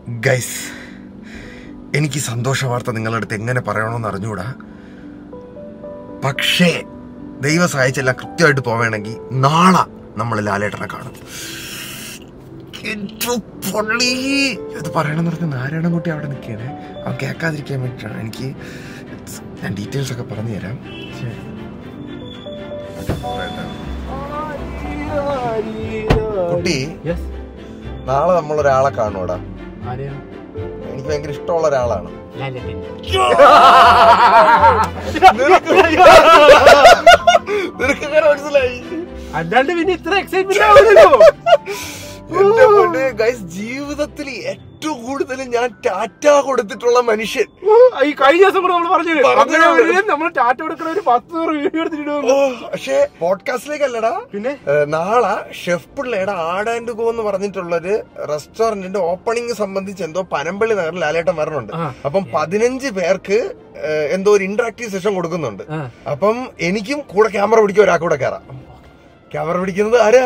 Guys, എനിക്ക് സന്തോഷ വാർത്ത നിങ്ങളുടെ അടുത്ത് എങ്ങനെ പറയണമെന്ന് അറിഞ്ഞുകൂടാ. പക്ഷേ ദൈവം സഹായിച്ചെല്ലാം കൃത്യമായിട്ട് പോവേണമെങ്കിൽ നാളെ നമ്മൾ ലാലേട്ടനെ കാണും. പൊള്ളി ഇത് പറയണമെന്ന് പറഞ്ഞ നാരായണൻകുട്ടി അവിടെ നിൽക്കുകയാണ്. അവൻ കേൾക്കാതിരിക്കാൻ വേണ്ടിയിട്ടാണ്. ഞാൻ ഡീറ്റെയിൽസ് ഒക്കെ പറഞ്ഞു തരാം. കുട്ടി, നാളെ നമ്മളൊരാളെ കാണൂടാ. എനിക്ക് ഭയങ്കര ഇഷ്ടമുള്ള ഒരാളാണ്. മനസ്സിലായി? അല്ലാണ്ട് പിന്നെ ഇത്ര എക്സൈറ്റ്മെന്റ് ആവുമല്ലോ. ഗൈസ്, ജീവിതത്തിൽ ഏറ്റവും കൂടുതൽ ഞാൻ ടാറ്റ കൊടുത്തിട്ടുള്ള മനുഷ്യൻ ഈ കഴിഞ്ഞ ദിവസം കൂടെ നമ്മൾ പറഞ്ഞു നമ്മൾ ടാറ്റ കൊടുക്കണ ഒരു 10 വീഡിയോ എടുത്തിട്ട്. പക്ഷെ പോഡ്കാസ്റ്റിലേക്കല്ലടാ. പിന്നെ നാളെ ഷെഫ് പിള്ളയുടെ ആഡ് ആൻഡ് ഗോ എന്ന് പറഞ്ഞിട്ടുള്ളൊരു റെസ്റ്റോറന്റിന്റെ ഓപ്പണിംഗ് സംബന്ധിച്ച് എന്തോ പനമ്പള്ളി നഗറിൽ ലാലേട്ടൻ വരണുണ്ട്. അപ്പം 15 പേർക്ക് എന്തോ ഒരു ഇന്ററാക്റ്റീവ് സെഷൻ കൊടുക്കുന്നുണ്ട്. അപ്പം എനിക്കും കൂടെ ക്യാമറ പിടിക്കാൻ ഒരാൾക്കൂടെ കയറാം. ക്യാമറ പിടിക്കുന്നത് ആരാ?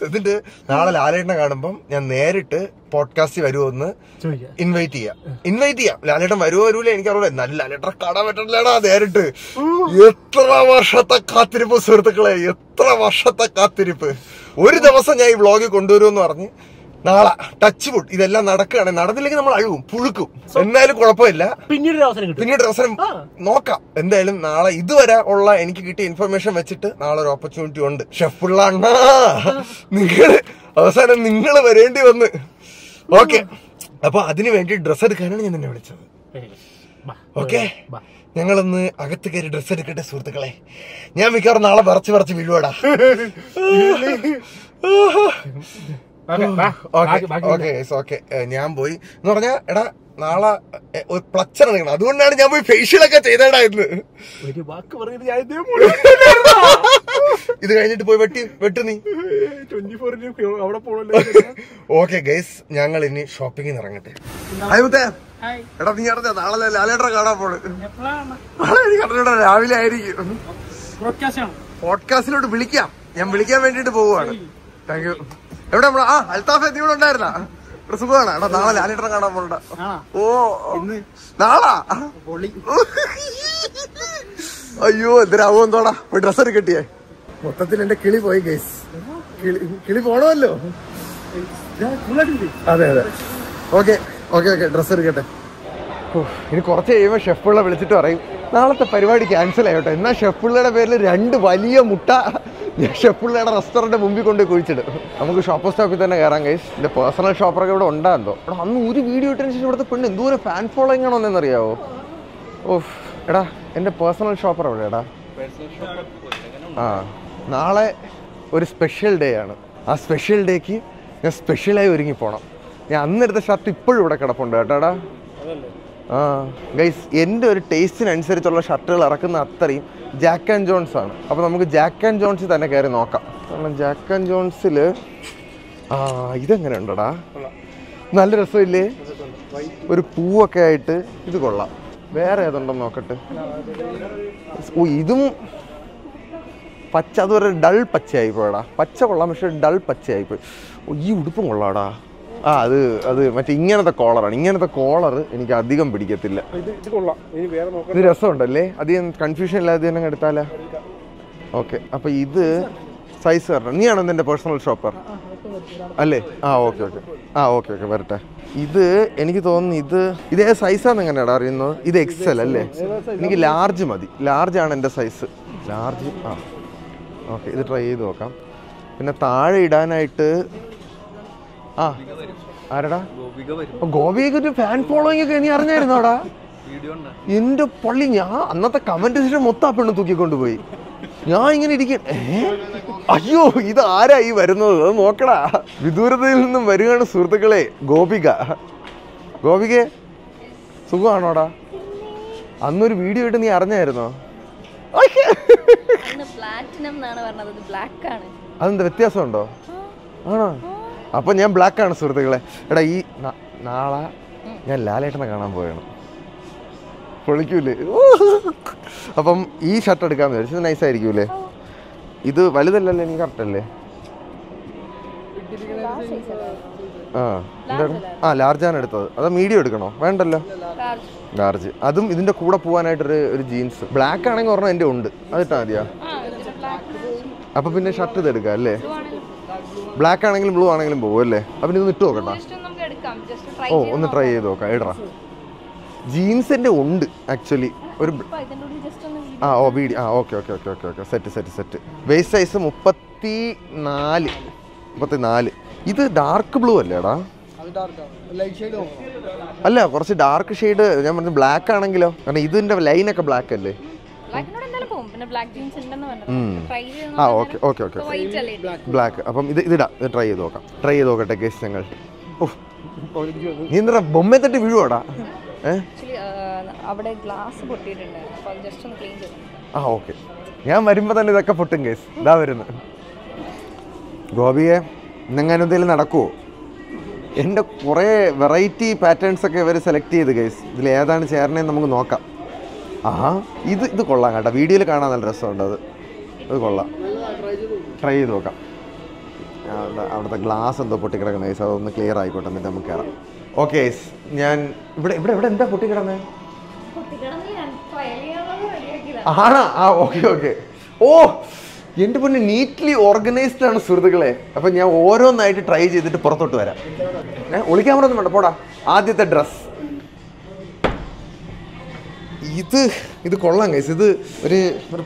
എന്നിട്ട് നാളെ ലാലേട്ടനെ കാണുമ്പം ഞാൻ നേരിട്ട് പോഡ്കാസ്റ്റ് വരുമോന്ന് ഇൻവൈറ്റ് ചെയ്യാം. ലാലേട്ടൻ വരുമോ വരൂല എനിക്കറിയില്ല. എന്നാലും ലാലേട്ടനെ കാണാൻ പറ്റില്ലടാ നേരിട്ട്. എത്ര വർഷത്തെ കാത്തിരിപ്പ് സുഹൃത്തുക്കളെ, എത്ര വർഷത്തെ കാത്തിരിപ്പ്. ഒരു ദിവസം ഞാൻ ഈ വ്ളോഗിൽ കൊണ്ടുവരുമെന്ന് പറഞ്ഞ് നാളെ ടച്ച് വുഡ് ഇതെല്ലാം നടക്കുകയാണ്. നടന്നില്ലെങ്കിൽ നമ്മൾ അഴുകും, പുഴുക്കും. എന്നാലും കുഴപ്പമില്ല, പിന്നീട് അവസരം നോക്കാം. എന്തായാലും നാളെ ഇതുവരെ ഉള്ള എനിക്ക് കിട്ടിയ ഇൻഫർമേഷൻ വെച്ചിട്ട് നാളെ ഒരു ഓപ്പർച്യൂണിറ്റി ഉണ്ട്. ഷെഫ് പിള്ള അണ്ണാ, അവസാനം നിങ്ങൾ വരേണ്ടി വന്ന്. ഓക്കെ, അപ്പൊ അതിനു വേണ്ടി ഡ്രസ്സ് എടുക്കാനാണ് ഞാൻ നിന്നെ വിളിച്ചത്. ഓക്കെ, ഞങ്ങളൊന്ന് അകത്ത് കയറി ഡ്രസ്സ് എടുക്കട്ടെ സുഹൃത്തുക്കളെ. ഞാൻ മിക്കവാറും നാളെ വിറച്ച് വീഴുവാടാ. ഞാൻ പോയി എന്ന് പറഞ്ഞാ എടാ നാളെ ഒരു പ്ലച്ചർ എടുക്കണം. അതുകൊണ്ടാണ് ഞാൻ പോയി ഫേഷ്യലൊക്കെ ചെയ്തേടാ ഇന്ന്. ഇത് കഴിഞ്ഞിട്ട് പോയി വെട്ടു നീ. ഓക്കെ ഗൈസ്, ഞങ്ങൾ ഇനി ഷോപ്പിങ്ങിന് ഇറങ്ങട്ടെ. എടാ നീ അറിഞ്ഞ നാളെ ലാലേട്ടനെ കാണാൻ പോണ്. എനിക്ക് രാവിലെ ആയിരിക്കും. പോഡ്കാസ്റ്റിലോട്ട് വിളിക്കാം. ഞാൻ വിളിക്കാൻ വേണ്ടിട്ട് പോവുകയാണ്. Thank you. എവിടെ നമ്മള് അൽത്താഫ് നീ ഇവിടെ ഉണ്ടായിരുന്ന സുഖമാണ്. എടാ നാളെ ലാലേട്ടനെ കാണാൻ പോണ്ട. ഓ നാളാ? അയ്യോ എന്തിനാവോ എന്തോടാ. പോയി ഡ്രസ്സ് എടുക്കട്ടിയേ. മൊത്തത്തിൽ എന്റെ കിളി പോയി ഗൈസ്. കിളി പോണമല്ലോ. അതെ ഓക്കെ ഡ്രസ്സ് എടുക്കട്ടെ. ഇനി കുറച്ച് കഴിയുമ്പോൾ ഷെഫ് പിള്ള വിളിച്ചിട്ട് പറയും നാളത്തെ പരിപാടി ക്യാൻസൽ ആയിട്ടോ. എന്നാൽ ഷെഫ് പിള്ളയുടെ പേരിൽ 2 വലിയ മുട്ട ഷെഫ് പിള്ളയുടെ റെസ്റ്റോറന്റ് മുമ്പിൽ കൊണ്ട് കുഴിച്ചിടും. നമുക്ക് ഷോപ്പ് സ്റ്റോപ്പിൽ തന്നെ കയറാം ഗൈസ്. എന്റെ പേഴ്സണൽ ഷോപ്പറൊക്കെ ഇവിടെ ഉണ്ടാകുന്നോ. എടാ അന്ന് ഒരു വീഡിയോ ഇട്ടതിന് ശേഷം ഇവിടുത്തെ പെണ്ണ് എന്തോരം ഫാൻ ഫോളോയിങ് ആണോ എന്നറിയാവോ. ഓഹ് എടാ എന്റെ പേഴ്സണൽ ഷോപ്പർ എവിടെ എടാ? നാളെ ഒരു സ്പെഷ്യൽ ഡേ ആണ്. ആ സ്പെഷ്യൽ ഡേക്ക് ഞാൻ സ്പെഷ്യലായി ഒരുങ്ങി പോകണം. ഞാൻ അന്നെടുത്ത ഷർട്ട് ഇപ്പോഴും ഇവിടെ കിടപ്പുണ്ട് കേട്ടോടാ. ഗൈസ്, എൻ്റെ ഒരു ടേസ്റ്റിനനുസരിച്ചുള്ള ഷർട്ടുകൾ ഇറക്കുന്ന അത്രയും ജാക്ക് ആൻഡ് ജോൺസ് ആണ്. അപ്പോൾ നമുക്ക് ജാക്ക് ആൻഡ് ജോൺസിൽ തന്നെ കയറി നോക്കാം. കാരണം ജാക്ക് ആൻഡ് ജോൺസിൽ ഇതെങ്ങനെ ഉണ്ടടാ? നല്ല രസമില്ലേ? ഒരു പൂവൊക്കെ ആയിട്ട് ഇത് കൊള്ളാം. വേറെ ഏതുണ്ടെന്ന് നോക്കട്ടെ. ഓ ഇതും പച്ച, അതൊരു ഡൾ പച്ചയായിപ്പോയടാ. പച്ച കൊള്ളാം, പക്ഷെ ഡൾ പച്ചയായിപ്പോയി. ഓ ഈ ഉടുപ്പും കൊള്ളാടാ. അത് മറ്റേ ഇങ്ങനത്തെ കോളറാണ്. ഇങ്ങനത്തെ കോളർ എനിക്ക് അധികം പിടിക്കത്തില്ല. ഇത് രസമുണ്ടല്ലേ? അധികം കൺഫ്യൂഷൻ ഇല്ലാതെ തന്നെ എടുത്താലേ. ഓക്കെ, അപ്പൊ ഇത് സൈസ് വരണം. നീയാണോ എൻ്റെ പേഴ്സണൽ ഷോപ്പർ അല്ലേ? ഓക്കെ വരട്ടെ. ഇത് എനിക്ക് തോന്നുന്നു ഇതേ സൈസാണ്. എങ്ങനെയാടാ അറിയുന്നത്? ഇത് XL അല്ലേ? എനിക്ക് ലാർജ് മതി. ലാർജ് ആണ് എൻ്റെ സൈസ്. ലാർജ് ഓക്കെ, ഇത് ട്രൈ ചെയ്ത് നോക്കാം. പിന്നെ താഴെ ഇടാനായിട്ട് ആരടാ? ഗോപിയൊക്കെ ഒരു ഫാൻ ഫോളോയിങ് ഒക്കെ നീ അറിഞ്ഞായിരുന്നോടാ? എന്റെ പള്ളി, ഞാൻ അന്നത്തെ കമന്റ് സെക്ഷൻ മൊത്തം പെണ്ണ് തൂക്കിക്കൊണ്ടുപോയി. ഞാൻ ഇങ്ങനെ ഇരിക്കും, അയ്യോ ഇത് ആരാ ഈ വരുന്നത്? അത് നോക്കടാ. വിദൂരതയിൽ നിന്നും വരികയാണ് സുഹൃത്തുക്കളെ ഗോപികെ സുഖമാണോടാ? അന്നൊരു വീഡിയോ ഇട്ട് നീ അറിഞ്ഞായിരുന്നോ? അതെന്താ വ്യത്യാസമുണ്ടോ? ആണോ? അപ്പൊ ഞാൻ ബ്ലാക്ക് ആണ് സുഹൃത്തുക്കളെ. എടാ ഈ നാളെ ഞാൻ ലാലേട്ടനെ കാണാൻ പോവുകയാണ്. പൊളിക്കൂലേ? അപ്പം ഈ ഷർട്ട് എടുക്കാന്ന് വിചാരിച്ചു. നൈസായിരിക്കൂലേ? ഇത് വലുതല്ലല്ലോ, എനിക്ക് കറക്റ്റ് അല്ലേ? എന്താണ്? ലാർജാണ് എടുത്തത്. അത് മീഡിയം എടുക്കണോ? വേണ്ടല്ലോ, ലാർജ്. അതും ഇതിന്റെ കൂടെ പോകാനായിട്ടൊരു ജീൻസ് ബ്ലാക്ക് ആണെങ്കിൽ ഒരെണ്ണം എൻ്റെ ഉണ്ട്, അതിട്ടാ മതിയാ? അപ്പൊ പിന്നെ ഷർട്ട് ഇത് എടുക്കാം അല്ലേ? ബ്ലാക്ക് ആണെങ്കിലും ബ്ലൂ ആണെങ്കിലും പോകും അല്ലേ? അപ്പൊ ഇത് ഇട്ട് നോക്കട്ടാ. ഓ, ഒന്ന് ട്രൈ ചെയ്ത് നോക്കാം. ഇടറാ. ജീൻസിന്റെ ഉണ്ട് ആക്ച്വലി ഒരു. ഓക്കെ. സെറ്റ്. Waste size 34. ഇത് ഡാർക്ക് ബ്ലൂ അല്ലേടാ? അല്ല, കുറച്ച് ഡാർക്ക് ഷെയ്ഡ്. ഞാൻ പറഞ്ഞു ബ്ലാക്ക് ആണെങ്കിലോ? കാരണം ഇതിന്റെ ലൈനൊക്കെ ബ്ലാക്ക് അല്ലേ? Okay black. അപ്പം ഇതിടാം. ഇത് ട്രൈ ചെയ്ത് നോക്കട്ടെ കേസ് ഞങ്ങൾ. നീ എന്താ ബൊമ്മ തട്ടി വീഴുവാടാ? ഓക്കെ. ഞാൻ വരുമ്പോ തന്നെ ഇതൊക്കെ പൊട്ടും കേസ്. ഇതാ വരുന്നത്. ഗോപിയെ ഇന്നെങ്ങനെ എന്തെങ്കിലും നടക്കുമോ? എൻ്റെ കുറേ വെറൈറ്റി പാറ്റേൺസ് ഒക്കെ ഇവർ സെലക്ട് ചെയ്ത് കേസ്. ഇതിൽ ഏതാണ് ചേരണേന്ന് നമുക്ക് നോക്കാം. ഇത് കൊള്ളാം കേട്ടോ. വീഡിയോയിൽ കാണാൻ നല്ല രസമുണ്ട്. അത് കൊള്ളാം. ട്രൈ ചെയ്ത് നോക്കാം. അവിടുത്തെ ഗ്ലാസ് എന്തോ പൊട്ടിക്കിടക്കുന്നത് കേസ്. അതൊന്ന് ക്ലിയർ ആയിക്കോട്ടെ, എന്നിട്ട് നമുക്ക് കയറാം. ഓക്കെ, ഞാൻ ഇവിടെ എന്താ പൊട്ടിക്കിടന്നത്? ആണോ? ഓക്കെ. ഓ, എൻ്റെ പൊന്നെ നീറ്റ്ലി ഓർഗനൈസ്ഡ് ആണ് സുഹൃത്തുക്കളെ. അപ്പം ഞാൻ ഓരോന്നായിട്ട് ട്രൈ ചെയ്തിട്ട് പുറത്തോട്ട് വരാം. ഒളിക്യാമറൊന്നും വേണ്ട, പോടാ. ആദ്യത്തെ ഡ്രസ് ഇത് കൊള്ളാം ഗൈസ്. ഇത് ഒരു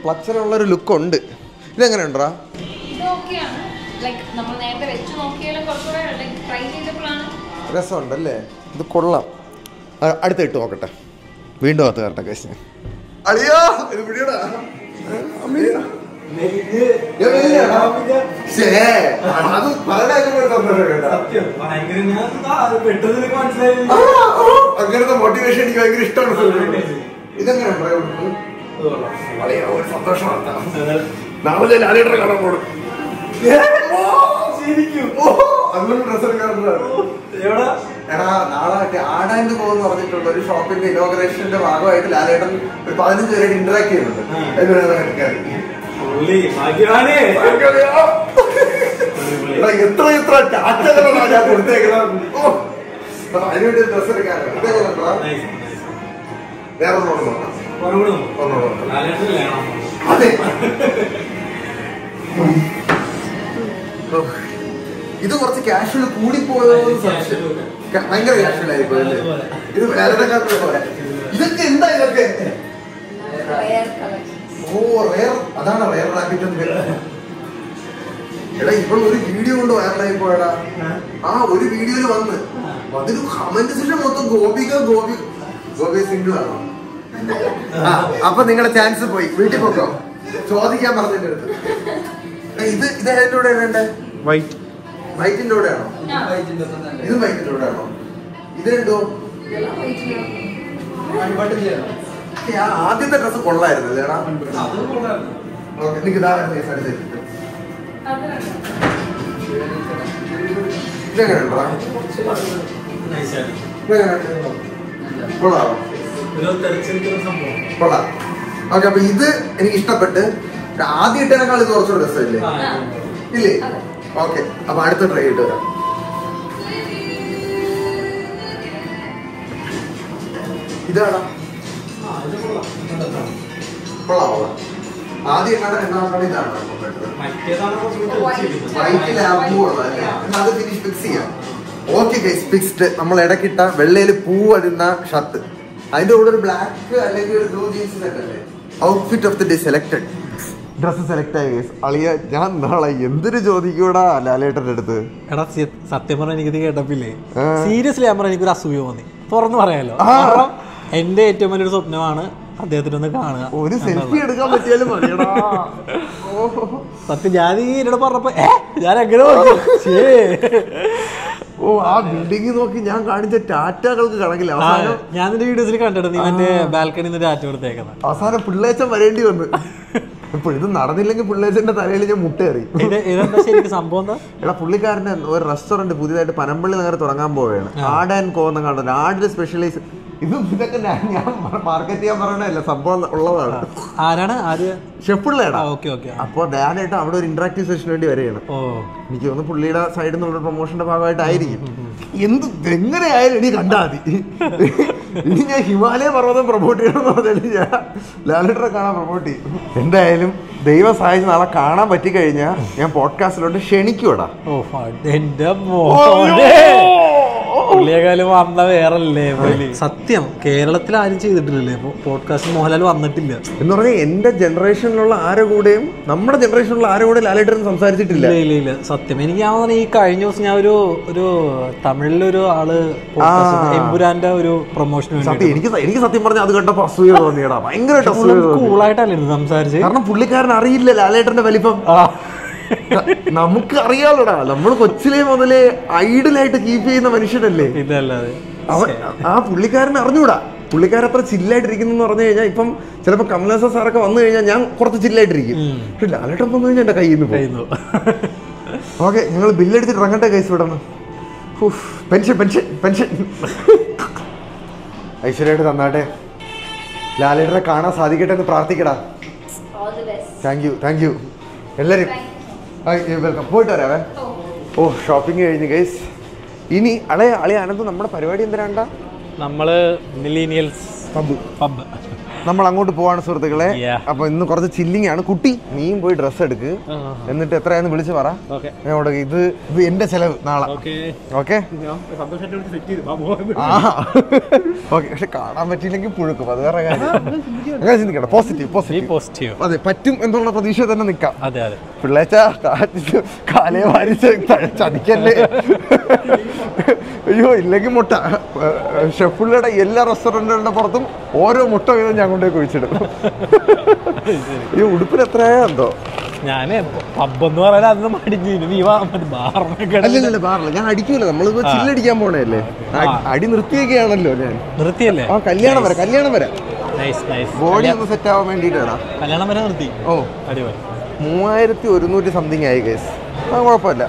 പ്ലച്ചറുള്ളൊരു ലുക്കുണ്ട്. ഇതെങ്ങനെ ഉണ്ടോ? രസമുണ്ടല്ലേ? ഇത് കൊള്ളാം. അടുത്ത് ഇട്ട് നോക്കട്ടെ. വീണ്ടും അകത്ത് കയറട്ടെ ഗൈസ്. അളിയാ, ഇത് പിടിയടാ. അങ്ങനത്തെ മോട്ടിവേഷൻ എനിക്ക് ഭയങ്കര ഇഷ്ടമാണ്. ഇതെങ്ങനെ സന്തോഷം നാളെ ലാലേട്ടറെ കാണാൻ പോടും. അങ്ങനെ ഡ്രസ് എടുക്കാറുണ്ട്. എടാ, നാളെ ആടാൻ്റെ പോകുമെന്ന് പറഞ്ഞിട്ടുണ്ട്. ഒരു ഷോപ്പിന്റെ ഇനോഗ്രേഷന്റെ ഭാഗമായിട്ട് ലാലേട്ടൻ ഒരു 15 പേരായിട്ട് ഇന്ററാക്ട് ചെയ്യുന്നുണ്ട്. എത്ര ടാറ്റകളാണ് ഞാൻ കൊടുത്തേക്കുന്നത്. അതിനുവേണ്ടി ഡ്രസ് എടുക്കാനാണ്. വേറെ അതെ, ഇത് കുറച്ച് കാഷ്വൽ കൂടിപ്പോയോ? ഭയങ്കര കാഷ്വൽ ആയിപ്പോയല്ലേ? ഇത് വേറെ പോലെ. ഇതൊക്കെ എന്താ? ഇതൊക്കെ റെയർ. അതാണ് റെയർ റാക്കറ്റ്. എടാ, ഇപ്പോൾ ഒരു വീഡിയോ കൊണ്ട് വൈറലായി പോയടാ. ഒരു വീഡിയോയിൽ വന്ന് അതിന് കമന്റ് സെക്ഷൻ മൊത്തം ഗോപി സിംഗിൾ ആണോ? അപ്പൊ നിങ്ങളുടെ ചാൻസ് പോയി. വീട്ടിൽ പോക്കോ, ചോദിക്കാൻ പറഞ്ഞിട്ട് അടുത്ത്. ഇത് ഏതിന്റെ കൂടെ വേണ്ടേ? വൈറ്റിന്റെ കൂടെയാണോ? ഇത് വൈറ്റിന്റെ കൂടെയാണോ? ഇത് രണ്ടോ? ആദ്യത്തെ ഡ്രസ് കൊള്ളായിരുന്നു അല്ലേടാ? എനിക്ക് ഇതെങ്ങനെ ഉണ്ടോ? കൊള്ളാമോ? കൊള്ളാം. ഓക്കെ, അപ്പൊ ഇത് എനിക്ക് ഇഷ്ടപ്പെട്ട്. ആദ്യം ഇട്ടേക്കാൾ ഇത് കുറച്ചുകൂടെ രസമില്ലേ? ഇല്ലേ? ഓക്കെ, അപ്പൊ അടുത്ത ട്രൈ ഇട്ട് വരാം. ഇതാണോ? കൊള്ളാമോ? ആദ്യം രണ്ടാമതാണ് ഇതാണ്. അത് ഫിനിഷ് ഫിക്സ് ചെയ്യാം. Okay guys, fixed. നമ്മൾ ഇടക്കിട്ട വെള്ളയിൽ പൂ അടിയുന്ന ഷർട്ട്, അതിന്റെ കൂടെ ഒരു ബ്ലാക്ക് അല്ലെങ്കിൽ ഒരു ബ്ലൂ ജീൻസ് അല്ലേ? Outfit of the day selected. Dress select ആയി ഗൈസ്. അളിയ, ഞാൻ നാളെ എന്തൊരു ചോദിക്കൂടാ ലാലേട്ടന്റെ അടുത്ത്. എടാ, സത്യം പറഞ്ഞാൽ എനിക്കിത് കേട്ടപ്പില്ലേ, സീരിയസ്ലി ഞാൻ പറഞ്ഞ എനിക്കൊരു അസൂയ തോന്നി. തുറന്നു പറയാലോ, എന്റെ ഏറ്റവും വലിയൊരു സ്വപ്നമാണ് അദ്ദേഹത്തിനൊന്ന് കാണുക. ഒരു സെൽഫി എടുക്കാൻ പറ്റിയാലും മതിയടാ. സത്യം, ഞാൻ എന്നോട് പറഞ്ഞപ്പോ ഞാൻ എങ്ങനെ ആ ബിൽഡിംഗ് നോക്കി ഞാൻ കാണിച്ച ടാറ്റകൾക്ക് കണക്കില്ല. ഞാൻ നിന്റെ വീഡിയോസിൽ കണ്ടിട്ട് നീ മറ്റേ ബാൽക്കണിന്ന് ടാറ്റ കൊടുത്തേക്കുന്നത്. അവസാനം പിള്ളേച്ചൻ വരേണ്ടി വന്നു. ഇപ്പൊ ഇത് നടന്നില്ലെങ്കിൽ പിള്ളേച്ചന്റെ തലയിൽ ഞാൻ മുട്ടേറി. ശരിക്കും സംഭവം എന്താ? എടാ, പുള്ളിക്കാരന്റെ ഒരു റെസ്റ്റോറന്റ് പുതിയതായിട്ട് പനമ്പള്ളി നഗർ തുടങ്ങാൻ പോവുകയാണ്. ആഡ് ആൻഡ് കോ എന്ന് കാണുന്നത്. ആഡിൽ സ്പെഷ്യലൈസ് ഇതൊക്കെ ഞാൻ മാർക്കറ്റ് ചെയ്യാൻ പറയണല്ല, സംഭവം ഉള്ളതാണ്. ആരാണ് ഷെഫുള്ളേടാ. Okay okay. അപ്പോൾ ഡാനായിട്ട് അവിടെ ഒരു ഇന്ററാക്റ്റീവ് സെഷന് വേണ്ടി വരികയാണ്. എനിക്ക് തോന്നുന്നു പുള്ളിയുടെ സൈഡിൽ നിന്നുള്ള പ്രൊമോഷന്റെ ഭാഗമായിട്ടായിരിക്കും. എങ്ങനെയായാലും ഇനി കണ്ടാൽ മതി. ഇനി ഞാൻ ഹിമാലയ പർവ്വതം പ്രൊമോട്ട് ചെയ്യണമെന്ന് പറഞ്ഞാൽ ഞാൻ ലാലേട്ടനെ കാണാൻ പ്രൊമോട്ട് ചെയ്യും. എന്തായാലും ദൈവം സഹായിച്ച് നാളെ കാണാൻ പറ്റിക്കഴിഞ്ഞാൽ ഞാൻ പോഡ്കാസ്റ്റിലോട്ട് ക്ഷണിക്കൂടാ. പുള്ളിയെക്കാളും വന്ന വേറല്ലേ സത്യം. കേരളത്തിൽ ആരും ചെയ്തിട്ടില്ലല്ലേ പോഡ്കാസ്റ്റ്? മോഹൻലാൽ വന്നിട്ടില്ല എന്ന് പറഞ്ഞാൽ എന്റെ ജനറേഷനിലുള്ള ആരുടെ കൂടെയും നമ്മുടെ ജനറേഷനിലുള്ള ആരുടെ കൂടെ ലാലേട്ടൻ സംസാരിച്ചിട്ടില്ല. ഇല്ല സത്യം. എനിക്ക് ഞാൻ ഈ കഴിഞ്ഞ ദിവസം ഞാൻ ഒരു തമിഴിലൊരു ആള് എമ്പുരാന്റെ ഒരു പ്രൊമോഷൻ എനിക്ക് സത്യം പറഞ്ഞാൽ അത് കണ്ടപ്പോ അസൂയ തോന്നിയടാ. ഭയങ്കരമായിട്ട് കൂളായിട്ടല്ലായിരുന്നു സംസാരിച്ച്. കാരണം പുള്ളിക്കാരൻ അറിയില്ല ലാലേട്ടന്റെ വലിപ്പം. നമുക്ക് അറിയാലോടാ, നമ്മൾ കൊച്ചിലെ മുതലേ ഐഡലായിട്ട് കീപ്പ് ചെയ്യുന്ന മനുഷ്യനല്ലേ. ആ പുള്ളിക്കാരൻ അറിഞ്ഞൂടാ. പുള്ളിക്കാരൻ അത്ര ചില്ലായിട്ടിരിക്കുന്നു എന്ന് പറഞ്ഞു കഴിഞ്ഞാൽ ഇപ്പം ചിലപ്പോൾ കമലഹാസൻ സാറൊക്കെ വന്നു കഴിഞ്ഞാൽ ഞാൻ കുറച്ച് ചില്ലായിട്ടിരിക്കും. പക്ഷെ ലാലേട്ടൻ വന്നു കഴിഞ്ഞാൽ എന്റെ കയ്യിൽ നിന്ന്. ഓക്കെ, ഞങ്ങൾ ബില്ലടിച്ചിട്ട് ഇറങ്ങട്ടെ കൈസ് വിടണം. പെൻഷൻ പെൻഷൻ പെൻഷൻ ഐശ്വര്യമായിട്ട് തന്നാട്ടെ. ലാലേട്ടനെ കാണാൻ സാധിക്കട്ടെ എന്ന് പ്രാർത്ഥിക്കടാ. താങ്ക് യു എല്ലാവരും. വെൽക്കം. പോയിട്ട് വരാവേ. ഷോപ്പിംഗ് കഴിഞ്ഞ് ഗൈസ്. ഇനി അളി അനന്ത് നമ്മുടെ പരിപാടി എന്തിനാണ്ടാ? നമ്മള് മില്ലീനിയൽസ് പബ് നമ്മൾ അങ്ങോട്ട് പോവാണ് സുഹൃത്തുക്കളെ. അപ്പൊ ഇന്ന് കുറച്ച് ചില്ലിങ് ആണ്. കുട്ടി നീയും പോയി ഡ്രസ്സ് എടുക്ക്, എന്നിട്ട് എത്രയാന്ന് വിളിച്ച് പറ. ഇത് എന്റെ ചെലവ് നാളെ. ഓക്കെ. പക്ഷെ കാണാൻ പറ്റിയില്ലെങ്കിൽ പുഴുക്കും, അത് വേറെ കാര്യം. അങ്ങനെ ചിന്തിക്കണം. പോസിറ്റീവ്. അതെ, പറ്റും എന്നുള്ള പ്രതീക്ഷ തന്നെ നിക്കാം. പിള്ളേച്ച കാലേ വാരിച്ച് ചതിക്കല്ലേ. അയ്യോ, ഇല്ലെങ്കിൽ മുട്ട. ഷെഫുള്ളയുടെ എല്ലാ റെസ്റ്റോറന്റുകളുടെ പുറത്തും ഓരോ മുട്ട വീതം ഞാൻ കൊണ്ടുപോയി കുഴിച്ചിടും. ഈ ഉടുപ്പിന് എത്രയാ എന്തോ. ഞാന് പബ്ബെന്ന് പറയാൻ അന്ന് അല്ലല്ല ബാറില്ല, ഞാൻ അടിക്കൂല. നമ്മളിപ്പോ ചില്ലടിക്കാൻ പോണല്ലേ, അടി നിർത്തിയൊക്കെയാണല്ലോ. ഞാൻ നിർത്തിയല്ലേ? ആ, കല്യാണം വരെ ബോഡി ഒന്ന് സെറ്റ് ആവാൻ വേണ്ടിട്ടാണ്. കല്യാണം വരെ നിർത്തി. 3100 സംതിങ് ആയി കേസ്. ആ, കുഴപ്പമില്ല.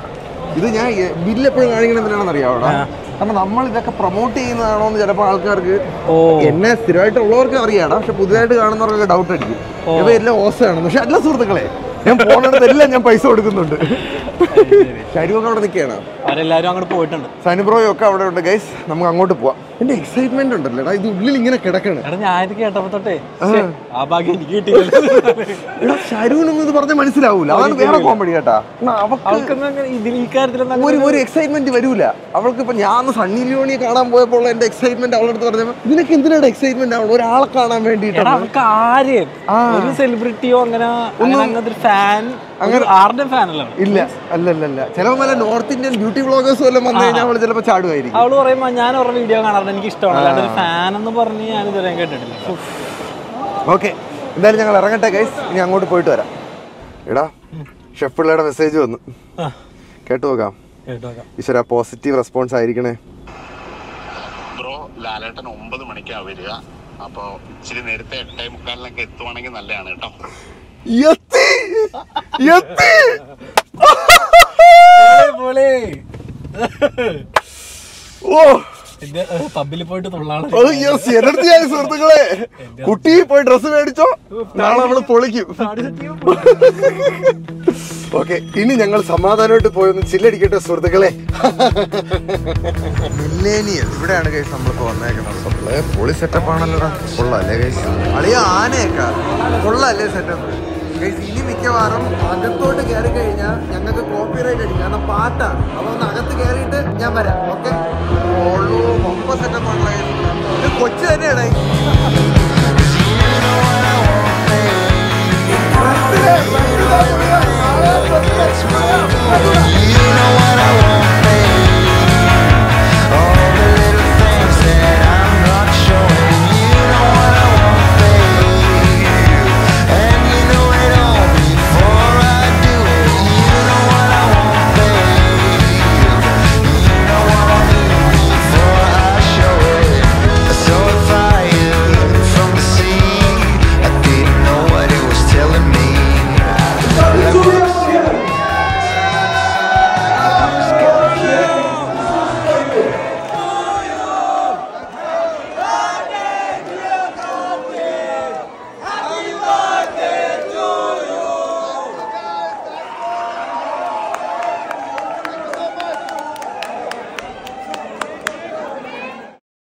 ഇത് ഞാൻ ബില്ല് എപ്പോഴും കാണിക്കണം എന്തിനാണെന്ന് അറിയാവോ? കാരണം നമ്മൾ ഇതൊക്കെ പ്രൊമോട്ട് ചെയ്യുന്നതാണോ എന്ന് ചിലപ്പോൾ ആൾക്കാർക്ക്, എന്നെ സ്ഥിരമായിട്ടുള്ളവർക്ക് അറിയാം, പക്ഷെ പുതിയതായിട്ട് കാണുന്നവർക്ക് ഡൗട്ട് അടിക്കും. ഇവ എല്ലാം ഓസാണ്. പക്ഷെ അല്ല സുഹൃത്തുക്കളെ, ഞാൻ പോകണമെല്ലാം ഞാൻ പൈസ കൊടുക്കുന്നുണ്ട്. ഷാരുഖൊക്കെ അവിടെ നിൽക്കുകയാണ്. അവരെല്ലാരും അങ്ങോട്ട് പോയിട്ടുണ്ട്. സനിബ്രോയും ഒക്കെ അവിടെ ഉണ്ട് ഗൈസ്. നമുക്ക് അങ്ങോട്ട് പോവാം. എന്റെ എക്സൈറ്റ്മെന്റ് ഉണ്ടല്ലോ ഇത് ഉള്ളിൽ ഇങ്ങനെ കിടക്കണം. ഞാൻ കേട്ടപ്പോ തൊട്ടേ ആ ഭാഗ്യം എനിക്ക് കിട്ടിയില്ല. ഷാരൂഖൊന്നും ഇത് പറഞ്ഞാൽ മനസ്സിലാവൂല. അതാണ് വേറെ കോമഡി കേട്ടാ. ഒരു എക്സൈറ്റ്മെന്റ് വരൂല അവൾക്ക്. ഇപ്പൊ ഞാൻ സണ്ണി ലിയോണിയെ കാണാൻ പോയപ്പോൾ എന്റെ എക്സൈറ്റ്മെന്റ് അവളുടെ അടുത്ത് പറഞ്ഞപ്പോ ഇതിനൊക്കെ എന്തിനാണ് എക്സൈറ്റ്മെന്റ് ആവണം? ഒരാളെ കാണാൻ വേണ്ടിട്ട്. അവൾക്ക് ആരെയും ഒരു സെലിബ്രിറ്റിയോ അങ്ങനെ ഫാൻ ഇല്ല. അല്ലല്ല, ചിലപ്പോ നല്ല നോർത്ത് ഇന്ത്യൻ ബ്യൂട്ടി വ്ളോഗേഴ്സും എല്ലാം വന്നു കഴിഞ്ഞാൽ അവള് ചിലപ്പോ ചാടുമായിരിക്കും. അവള് പറയുമ്പോ ഞാൻ അവരുടെ വീഡിയോ കാണാറുണ്ട്, എനിക്ക് ഇഷ്ടമാണ്. ഫാൻ എന്ന് പറഞ്ഞ് ഞാൻ ഇതുവരെ കേട്ടിട്ടില്ല. ഓക്കെ, എന്തായാലും ഞങ്ങൾ ഇറങ്ങട്ടെ ഗൈസ്. ഇനി അങ്ങോട്ട് പോയിട്ട് വരാം. എടാ, ഷെഫുള്ളയുടെ മെസ്സേജ് വന്നു, കേട്ടു നോക്കാം. ഈശ്വര, പോസിറ്റീവ് റെസ്പോൺസ് ആയിരിക്കണേ. ബ്രോ, ലാലേട്ടൻ 9 മണിക്കാ വരിക. അപ്പൊ ഇച്ചിരി നേരത്തെ 8:45 എത്തുവാണെങ്കിൽ നല്ലതാണ് കേട്ടോ. പബ്ബിൽ പോയിട്ട് സുഹൃത്തുക്കളെ, കുട്ടി പോയി ഡ്രസ് മേടിച്ചോ, നാളെ നമ്മള് പൊളിക്കും. ഓക്കെ, ഇനി ഞങ്ങൾ സമാധാനമായിട്ട് പോയൊന്ന് ചില്ലടിക്കട്ടെ സുഹൃത്തുക്കളെ. മില്ലേനിയൽ ഇവിടെയാണ് ഗൈസ് നമ്മളിപ്പോ വന്നേക്കുന്നത്. പൊളി സെറ്റപ്പ് ആണല്ലോ. കൊള്ളാല്ലേ ഗൈസ്? അളിയ ആനയൊക്കെ കൊള്ളാല്ലേ സെറ്റപ്പ് ഗൈസ്? ഇനി മിക്കവാറും അകത്തോട്ട് കയറി കഴിഞ്ഞാൽ ഞങ്ങൾക്ക് കോപ്പിറൈറ്റ് അടിക്കും, കാരണം പാട്ടാണ്. അതൊന്ന് അകത്ത് കയറിയിട്ട് ഞാൻ വരാം. ഓക്കെ, സെറ്റപ്പ് ആണല്ലോ. ഇത് കൊച്ചു തന്നെയാണ്. മനസ്സിലായി.